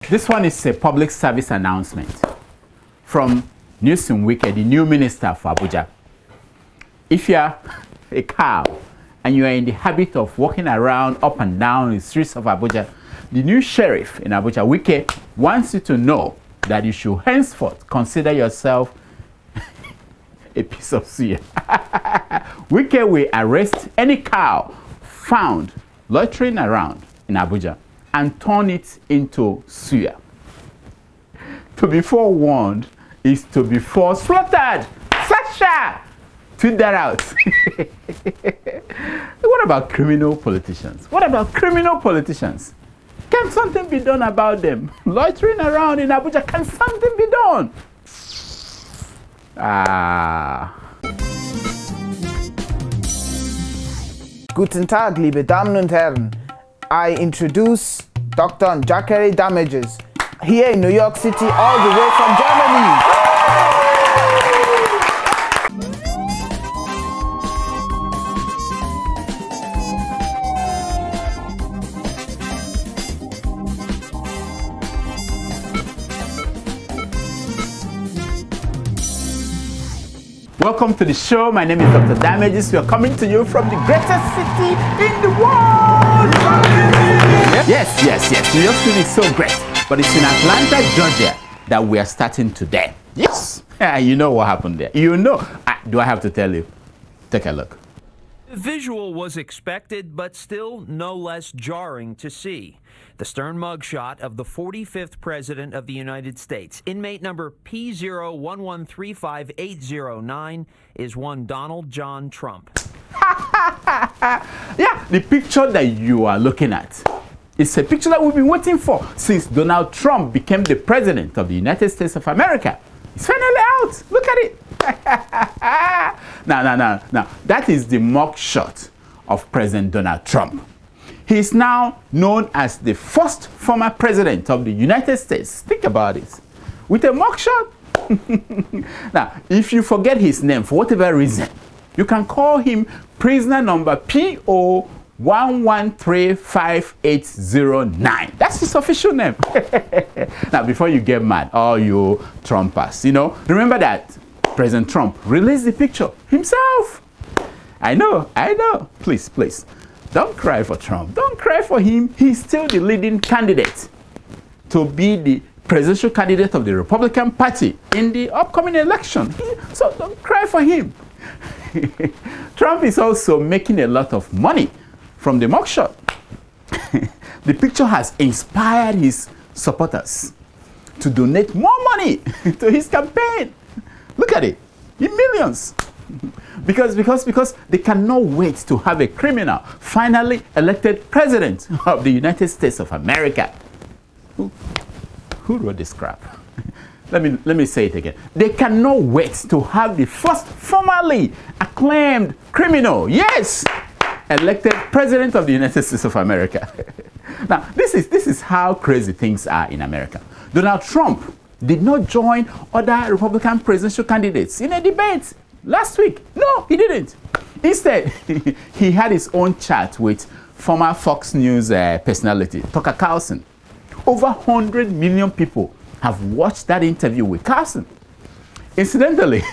This one is a public service announcement from Diezani Wike, the new minister for Abuja. If you are a cow and you are in the habit of walking around up and down the streets of Abuja, the new sheriff in Abuja, Wike, wants you to know that you should henceforth consider yourself a piece of suya. Wike will arrest any cow found loitering around in Abuja and turn it into suya. To be forewarned is to be slaughtered. Sasha! Tweet that out. What about criminal politicians? What about criminal politicians? Can something be done about them? Loitering around in Abuja, can something be done? Guten Tag, liebe Damen und Herren. I introduce Dr. Njakere Damages here in New York City, all the way from Germany. Welcome to the show. My name is Dr. Damages. We are coming to you from the greatest city in the world. Yes. New York City is so great, but it's in Atlanta, Georgia that we are starting today. Yes. You know what happened there. You know. Do I have to tell you? Take a look. The visual was expected, but still no less jarring to see. The stern mugshot of the 45th President of the United States. Inmate number P01135809 is one Donald John Trump. Yeah, the picture that you are looking at is a picture that we've been waiting for since Donald Trump became the President of the United States of America. It's finally out. Look at it. Now, that is the mugshot of President Donald Trump. He is now known as the first former president of the United States. Think about it. With a mugshot. Now, if you forget his name for whatever reason, you can call him prisoner number P01135809. That's his official name. Now, before you get mad, all you Trumpers, remember that President Trump released the picture himself. I know. Please. Don't cry for Trump. Don't cry for him. He's still the leading candidate to be the presidential candidate of the Republican Party in the upcoming election. So don't cry for him. Trump is also making a lot of money from the mugshot. The picture has inspired his supporters to donate more money to his campaign. Look at it, in millions. Because they cannot wait to have a criminal finally elected president of the United States of America. Who wrote this crap? Let me say it again. They cannot wait to have the first formally acclaimed criminal, yes, elected president of the United States of America. Now, this is how crazy things are in America. Donald Trump did not join other Republican presidential candidates in a debate last week. No, he didn't. Instead, he had his own chat with former Fox News personality, Tucker Carlson. Over 100 million people have watched that interview with Carlson. Incidentally,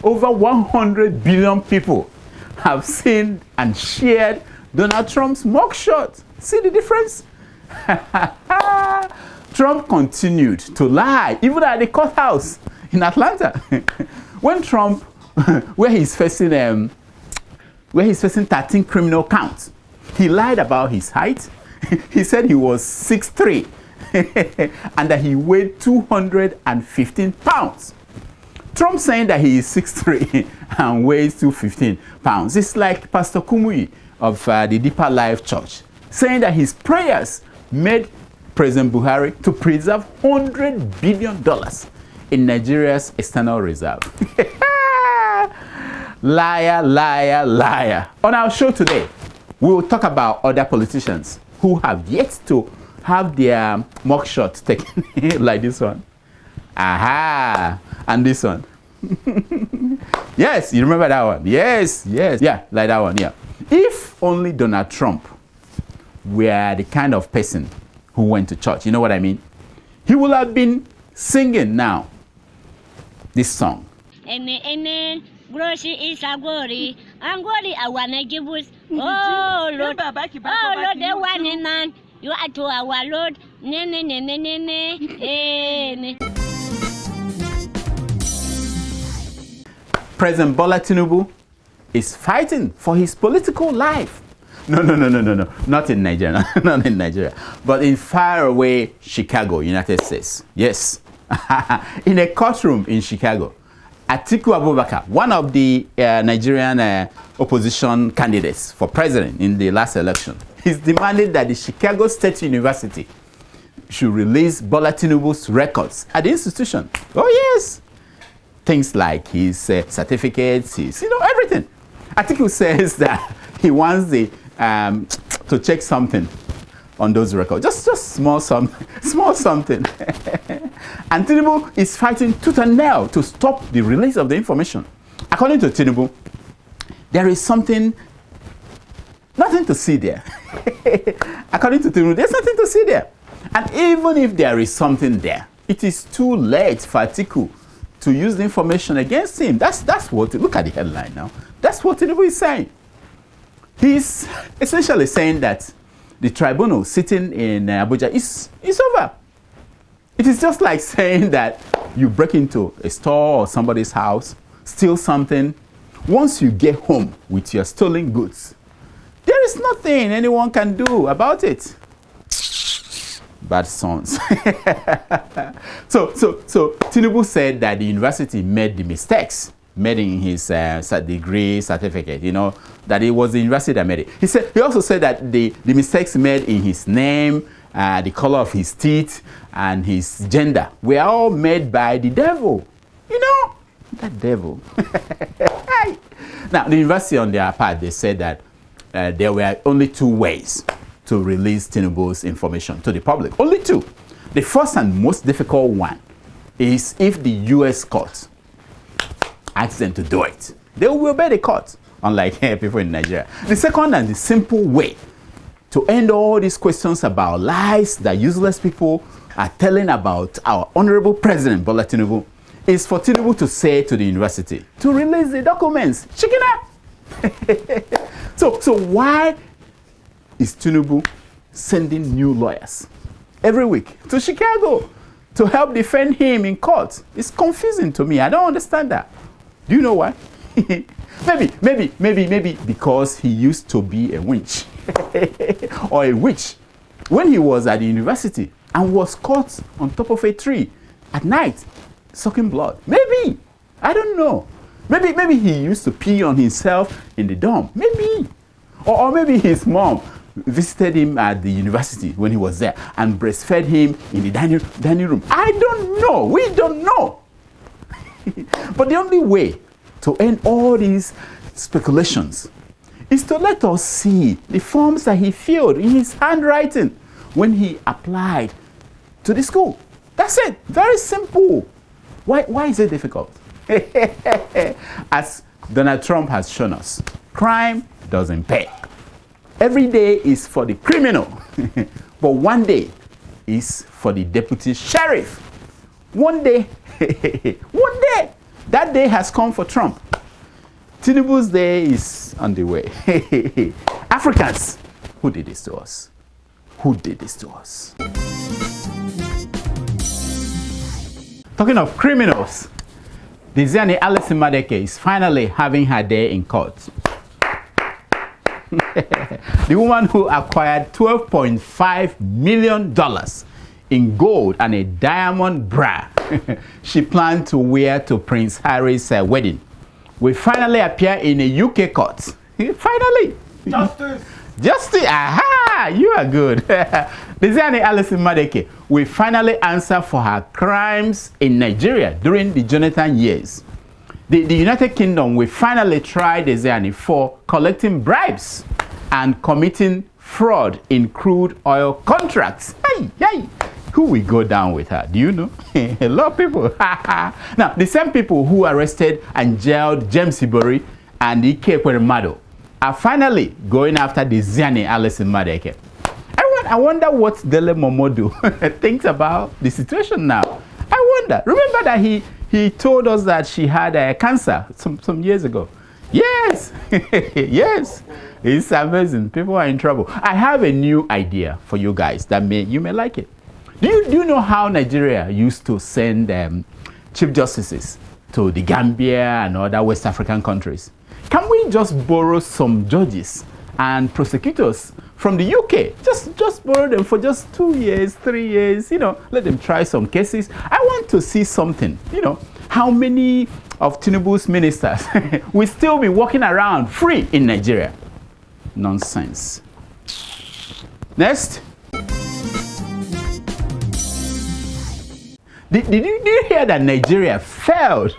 over 100 billion people have seen and shared Donald Trump's mugshot. See the difference? Trump continued to lie, even at the courthouse in Atlanta. When Trump, where he's facing 13 criminal counts, he lied about his height. He said he was 6'3", and that he weighed 215 pounds. Trump saying that he is 6'3" and weighs 215 pounds. It's like Pastor Kumuyi of the Deeper Life Church saying that his prayers made President Buhari to preserve $100 billion in Nigeria's external reserve. Liar. On our show today, we will talk about other politicians who have yet to have their mugshot taken, like this one. And this one. Yes, you remember that one? Yes. Yeah, like that one, yeah. If only Donald Trump were the kind of person who went to church, you know what I mean? he will have been singing now this song. Grocery is a glory, and glory I wanna give us. Oh Lord, the one in man, you are to our Lord. President Bola Tinubu is fighting for his political life. No, not in Nigeria, not in Nigeria, but in faraway Chicago, United States. Yes, in a courtroom in Chicago. Atiku Abubakar, one of the Nigerian opposition candidates for president in the last election, he's demanded that the Chicago State University should release Bola Tinubu's records at the institution. Oh yes, things like his certificates, his, everything. Atiku says that he wants the to check something on those records, just small something. And Tinubu is fighting tooth and nail to stop the release of the information. According to Tinubu, there is nothing to see there. According to Tinubu, there's nothing to see there. And even if there is something there, it is too late for Atiku to use the information against him. That's what, look at the headline now. That's what Tinubu is saying. He's essentially saying that the tribunal sitting in Abuja is over. It is just like saying that you break into a store or somebody's house, steal something. Once you get home with your stolen goods, there is nothing anyone can do about it. Bad sons. So Tinubu said that the university made the mistakes made in his degree certificate, that it was the university that made it. He also said that the mistakes made in his name, the color of his teeth, and his gender were all made by the devil. That devil. Now, the university on their part, they said that there were only two ways to release Tinubu's information to the public. Only two. The first and most difficult one is if the U.S. court asks them to do it. They will obey the court, unlike people in Nigeria. The second and the simple way to end all these questions about lies that useless people are telling about our honorable president, Bola Tinubu, is for Tinubu to say to the university to release the documents. So why is Tinubu sending new lawyers every week to Chicago to help defend him in court? It's confusing to me. I don't understand that. Do you know why? maybe because he used to be a winch or a witch when he was at the university and was caught on top of a tree at night sucking blood. Maybe. I don't know. Maybe he used to pee on himself in the dorm. Maybe. Or maybe his mom visited him at the university when he was there and breastfed him in the dining room. I don't know. We don't know. But the only way to end all these speculations is to let us see the forms that he filled in his handwriting when he applied to the school. That's it. Very simple. Why is it difficult? As Donald Trump has shown us, crime doesn't pay. Every day is for the criminal, but one day is for the deputy sheriff. One day, that day has come for Trump. Tinubu's day is on the way. Africans, who did this to us? Who did this to us? Talking of criminals, Diezani Alison-Madueke is finally having her day in court. The woman who acquired $12.5 million in gold and a diamond bra she planned to wear to Prince Harry's wedding will finally appear in a UK court. Finally. Justice. Aha! You are good. Diezani Alison-Madueke will finally answer for her crimes in Nigeria during the Jonathan years. The United Kingdom will finally try Diezani for collecting bribes and committing fraud in crude oil contracts. Hey! Who will go down with her? Do you know? A lot of people. Now, the same people who arrested and jailed James Ibori and Ike Ekweremadu are finally going after Diezani Alison-Madueke. I wonder what Dele Momodu thinks about the situation now. I wonder. Remember that he told us that she had cancer some years ago. Yes, yes, it's amazing. People are in trouble. I have a new idea for you guys that you may like it. Do you know how Nigeria used to send chief justices to the Gambia and other West African countries? Can we just borrow some judges and prosecutors from the UK? Just borrow them for just 2 years, 3 years, let them try some cases. I want to see something, how many of Tinubu's ministers will still be walking around free in Nigeria. Nonsense. Next. Did you hear that Nigeria failed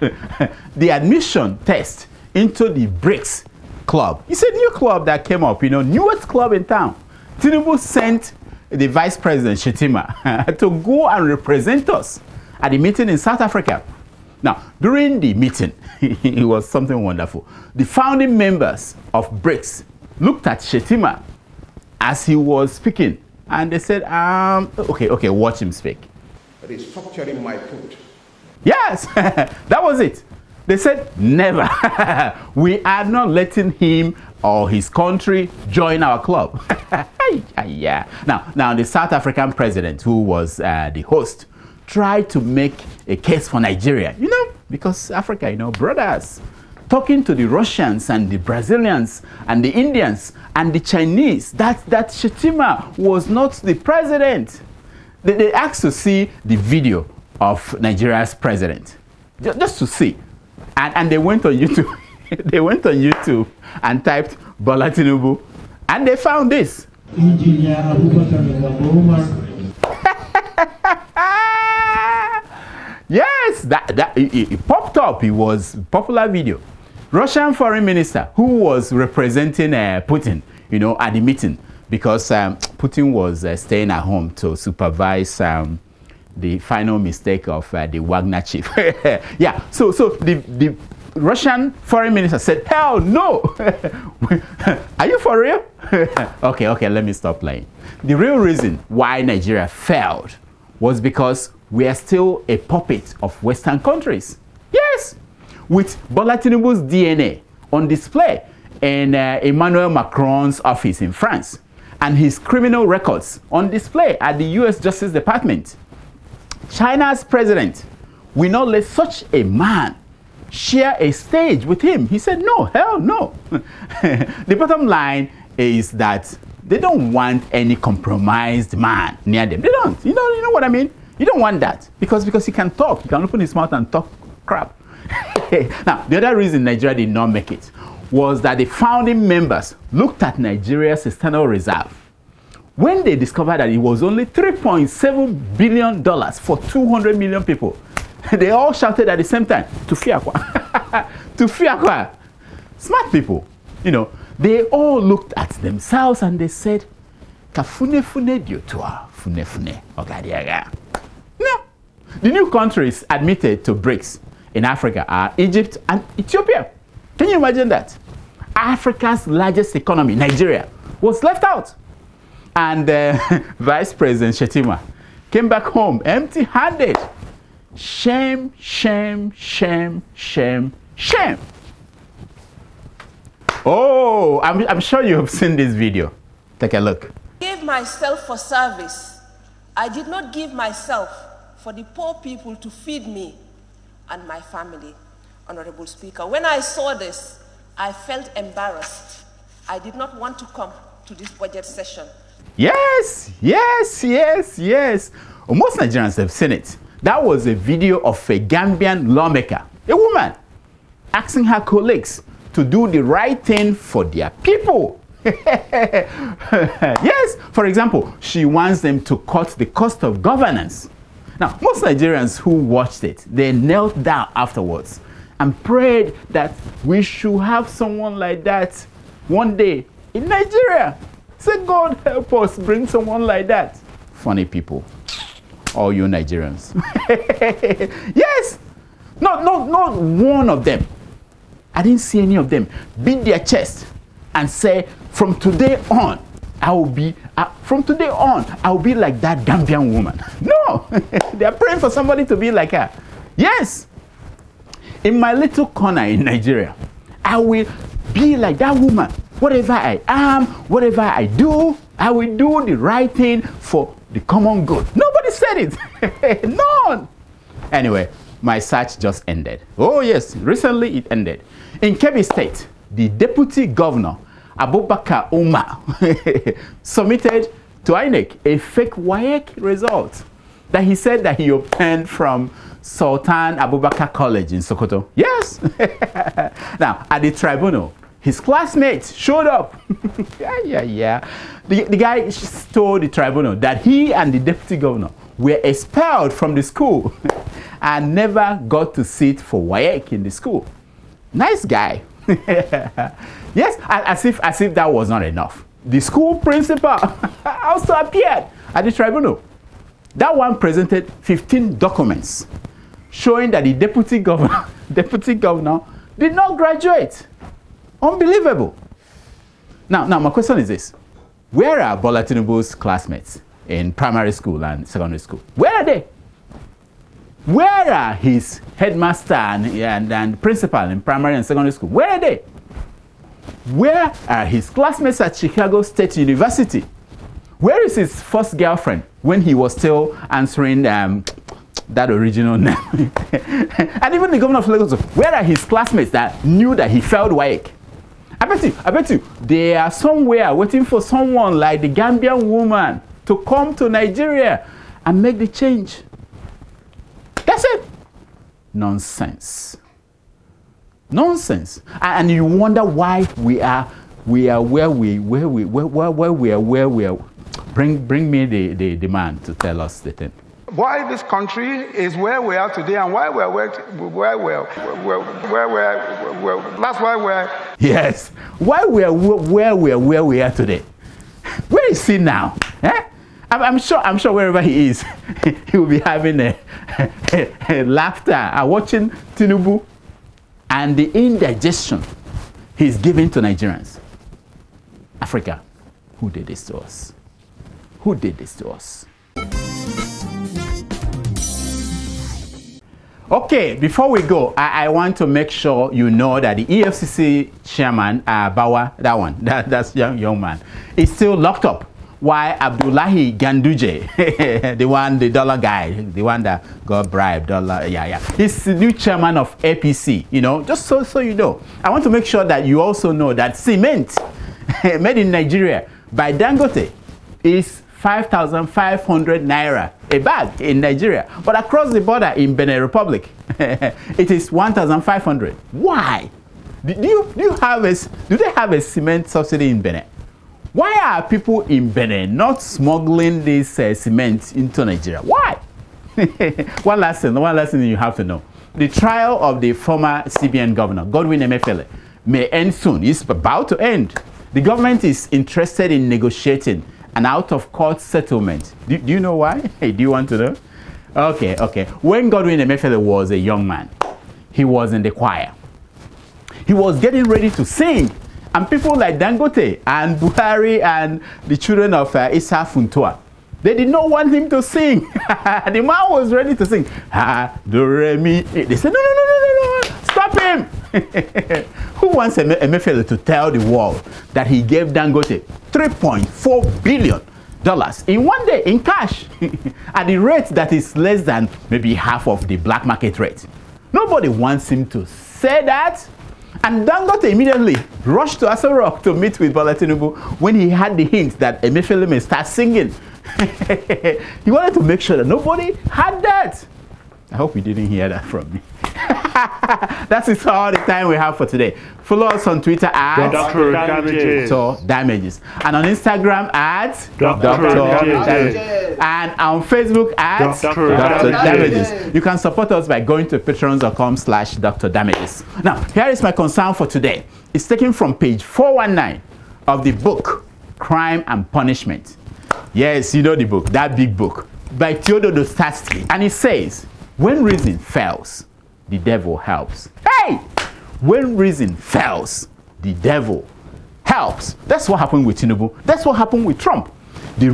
the admission test into the BRICS club? It's a new club that came up, newest club in town. Tinubu sent the Vice President Shettima to go and represent us at the meeting in South Africa. Now, during the meeting, it was something wonderful. The founding members of BRICS looked at Shettima as he was speaking, and they said, okay, watch him speak. Restructuring my food. Yes, that was it. They said, never. We are not letting him or his country join our club. Yeah. Now, the South African president, who was the host, tried to make a case for Nigeria, because Africa, brothers, talking to the Russians and the Brazilians and the Indians and the Chinese, that Shettima was not the president. They asked to see the video of Nigeria's president, just to see. And they went on YouTube. They went on YouTube and typed Bola Tinubu, and they found this. Yes, it popped up. It was a popular video. Russian foreign minister who was representing Putin, at the meeting, because Putin was staying at home to supervise the final mistake of the Wagner chief. Yeah, so the Russian foreign minister said, hell no. Are you for real? Okay, let me stop playing. The real reason why Nigeria failed was because we are still a puppet of Western countries. Yes, with Bola Tinubu's DNA on display in Emmanuel Macron's office in France, and his criminal records on display at the US Justice Department. China's president will not let such a man share a stage with him. He said, no, hell no. The bottom line is that they don't want any compromised man near them. They don't. You know what I mean? You don't want that because he can talk. He can open his mouth and talk crap. Now, the other reason Nigeria did not make it was that the founding members looked at Nigeria's external reserve. When they discovered that it was only $3.7 billion for 200 million people, they all shouted at the same time, Tufiakwa. Tufiakwa. Smart people, they all looked at themselves and they said, Kafune fune diotua, fune fune, ogadiaga. No. The new countries admitted to BRICS in Africa are Egypt and Ethiopia. Can you imagine that? Africa's largest economy, Nigeria, was left out. And Vice President Shettima came back home empty-handed. Shame, shame, shame, shame, shame. Oh, I'm sure you have seen this video. Take a look. I gave myself for service. I did not give myself for the poor people to feed me and my family. Honorable Speaker, when I saw this, I felt embarrassed. I did not want to come to this budget session. Yes. Well, most Nigerians have seen it. That was a video of a Gambian lawmaker, a woman, asking her colleagues to do the right thing for their people. Yes, for example, she wants them to cut the cost of governance. Now, most Nigerians who watched it, they knelt down afterwards and prayed that we should have someone like that one day in Nigeria. Say, God help us bring someone like that. Funny people, all you Nigerians. Yes, not one of them. I didn't see any of them beat their chest and say, from today on, I will be, from today on, I will be like that Gambian woman. No, they are praying for somebody to be like her. Yes, in my little corner in Nigeria, I will be like that woman. Whatever I am, whatever I do, I will do the right thing for the common good. Nobody said it. None. Anyway, my search just ended. Oh yes, recently it ended. In Kebbi State, the deputy governor, Abubakar Umar, submitted to INEC a fake WAEC result that he said that he obtained from Sultan Abubakar College in Sokoto. Yes. Now, at the tribunal, his classmates showed up. Yeah. The guy told the tribunal that he and the deputy governor were expelled from the school and never got to sit for WAEC in the school. Nice guy. Yes, as if that was not enough. The school principal also appeared at the tribunal. That one presented 15 documents showing that the deputy governor did not graduate. Unbelievable. Now my question is this. Where are Bola Tinubu's classmates in primary school and secondary school? Where are they? Where are his headmaster and principal in primary and secondary school? Where are they? Where are his classmates at Chicago State University? Where is his first girlfriend when he was still answering that original name? And even the governor of Lagos, where are his classmates that knew that he failed WAEC? I bet you, they are somewhere waiting for someone like the Gambian woman to come to Nigeria and make the change. That's it. Nonsense. Nonsense. And you wonder why we are where we are. Bring me the man to tell us the thing. Why this country is where we are today and why that's why we're... Yes. Why we are where we are today. Where is he now? Eh? I'm sure wherever he is, he will be having a laughter watching Tinubu and the indigestion he's giving to Nigerians. Africa, who did this to us? Who did this to us? Okay, before we go, I want to make sure you know that the EFCC chairman, Bawa, that's young man, is still locked up. While Abdullahi Ganduje, the dollar guy, the one that got bribed, he's the new chairman of APC, just so you know. I want to make sure that you also know that cement made in Nigeria by Dangote is 5,500 naira a bag in Nigeria, but across the border in Benin Republic, it is 1,500. Why? Do they have a cement subsidy in Benin? Why are people in Benin not smuggling this cement into Nigeria? Why? One last thing you have to know. The trial of the former CBN governor, Godwin Emefiele, may end soon. It's about to end. The government is interested in negotiating an out-of-court settlement. Do you know why? Hey, do you want to know? Okay. When Godwin Emefiele was a young man, he was in the choir. He was getting ready to sing. And people like Dangote and Buhari and the children of Issa Funtua, they did not want him to sing. The man was ready to sing. Do, re, mi. They said, no, stop him. Who wants Emefiele to tell the world that he gave Dangote $3.4 billion in one day in cash at the rate that is less than maybe half of the black market rate? Nobody wants him to say that. And Dangote immediately rushed to Aso Rock to meet with Bola Tinubu when he had the hint that Emefiele may start singing. He wanted to make sure that nobody had that. I hope you didn't hear that from me. That is all the time we have for today. Follow us on Twitter at Dr. Damages. And on Instagram at Dr. Damages. And on Facebook at Dr. Damages. You can support us by going to patreon.com/Dr. Damages. Now, here is my concern for today. It's taken from page 419 of the book, Crime and Punishment. Yes, you know the book, that big book, by Theodore Dostoevsky. And it says, when reason fails, the devil helps. Hey! When reason fails, the devil helps. That's what happened with Tinubu. That's what happened with Trump. Their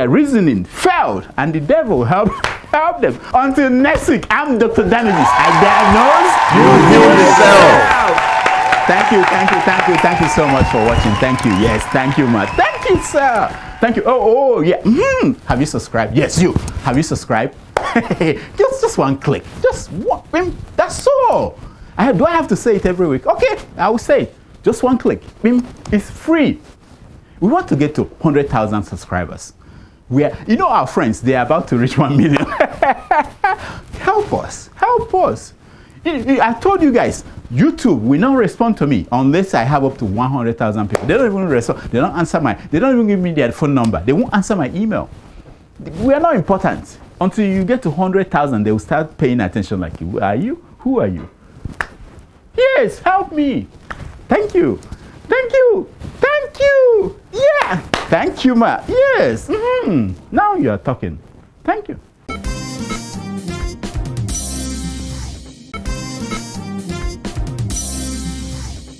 reasoning failed, and the devil helped them. Until next week, I'm Dr. Damages. I diagnose, you heal yourself. Thank you so much for watching. Thank you. Yes, thank you much. Thank you, sir. Thank you. Oh, yeah. Have you subscribed? Yes, you. Have you subscribed? just one click. Just one. That's all. Do I have to say it every week? Okay, I will say it. Just one click. It's free. We want to get to 100,000 subscribers. Our friends, they are about to reach 1 million. Help us. Help us. I told you guys, YouTube will not respond to me unless I have up to 100,000 people. They don't even respond. They don't answer they don't even give me their phone number. They won't answer my email. We are not important. Until you get to 100,000, they will start paying attention like, who are you? Who are you? Yes, help me. Thank you. Thank you. Thank you. Yeah. Thank you, ma. Yes. Now you are talking. Thank you.